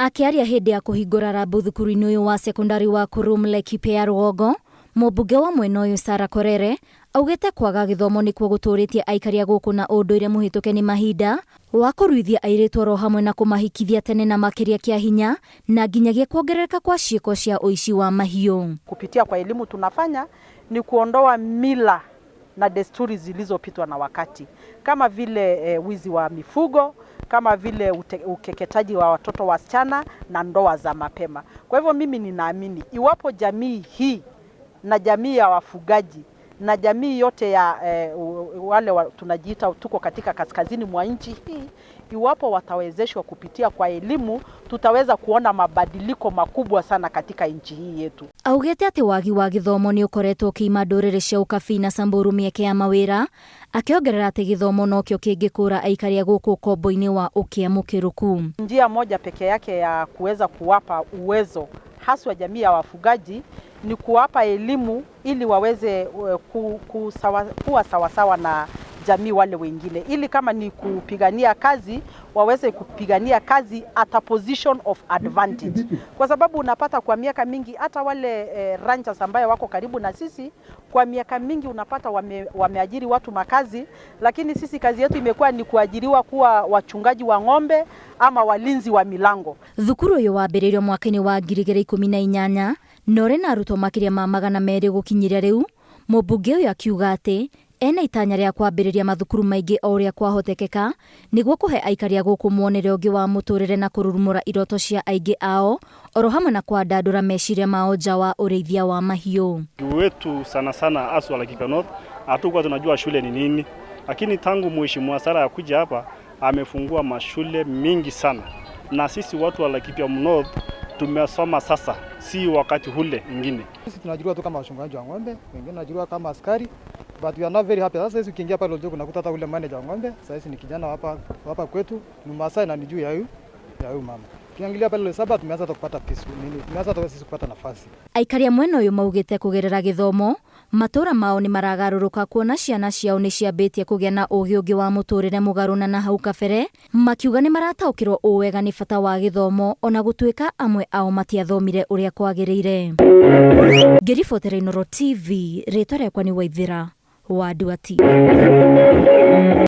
Akiaria hindi ya kuhingura rabu thukuru-ini uyu wa sekondari wa Kurum Laikipia Rũgongo, mũmbunge wa mwena uyu Sarah Korere augite kwaga githomo nikuo gũtũrĩtie aikaria gũkũ na ũndũire mũhĩtũke nĩ mahinda wa kũruithia airĩtu oro hamwe na kũmahikithia tene na makĩria kĩa hinya na nginyagia kuongerereka kwa ciĩko cia ũici wa mahiũ. Kupitia kwa elimu tunafanya ni kuondoa mila na desturi zilizopitwa na wakati, kama vile wizi wa mifugo, kama vile ukeketaji wa watoto wasichana na ndoa za mapema. Kwa hivyo mimi ninaamini iwapo jamii hii na jamii ya wafugaji na jamii yote ya wale tunajiita tuko katika kaskazini mwa nchi hii, iwapo watawezeshwa kupitia kwa elimu, tutaweza kuona mabadiliko makubwa sana katika nchi hii yetu. Augete ati wagi wa githomo ni ukoretwo ukiima ndũrĩrĩ cia ũkabi na Samburu mĩeke ya mawĩra, akiongerera ati githomo nokĩo kĩngĩkũra aikaria gũkũ kombo-inĩ wa ũkĩa mũkĩrũku. Njia moja peke yake ya kuweza kuwapa uwezo haswa jamii ya wafugaji ni kuwapa elimu ili waweze kuwa sawasawa na jamii wale wengine, ili kama ni kupigania kazi waweze kupigania kazi at a position of advantage, kwa sababu unapata kwa miaka mingi hata wale ranchers ambayo wako karibu na sisi kwa miaka mingi unapata wameajiri watu makazi, lakini sisi kazi yetu imekuwa ni kuajiriwa kuwa wachungaji wa ng'ombe ama walinzi wa milango. Thukuru uyu wambĩrĩirio mwaka-inĩ wa 2018 na ũrĩ na arutwo makĩria ma 200 gũkinyĩria rĩu. Mũmbunge ũyũ akiuga atĩ ena itanya rĩa kwambĩrĩria mathukuru maingĩ o ũrĩa kwahotekeka nĩguo kũhe aikaria gũkũ muonere ũngĩ wa mũtũrĩre na kũrurumũra iroto cia aingĩ ao oro hamwe na kwandandũra meciria mao nja wa ũrĩithia wa mahiũ. Wetu sana sana aswa Laikipia North hatukuwa tunajua shule ni nini, lakini tangu mheshimiwa Sarah kuja hapa amefungua mashule mingi sana, na sisi watu wa Laikipia North tumesoma sasa, si wakati ule mwingine. Sisi tunajua tu kama wachungaji wa ng'ombe, wengine tunajua kama askari, but we are not very happy. Sasa hizi ukiingia pale Oljoko unakuta hata ule manager wa ng'ombe, sasa hizi ni kijana hapa kwetu, ni Masai na ni juu ya huyu mama. Kiangalia pale ile saba tumeanza kupata peace, tumeanza sisi kupata nafasi. Aikaria mwena uyu maugite kugerera githomo matura mao ni maragarũrũka kuona ciana ciao ni ciambĩtie kũgĩa na ũgĩ ũngĩ wa mũtũrĩre mũgarũ na hau kabere, makiuga ni marataũkĩrwo ũwega ni bata wa githomo ona gũtuĩka amwe ao matiathomire ũrĩa kwagĩrĩire. Ngĩribotera Inooro TV, rĩtwa rĩakwa nĩ Waithĩra wa Nduati.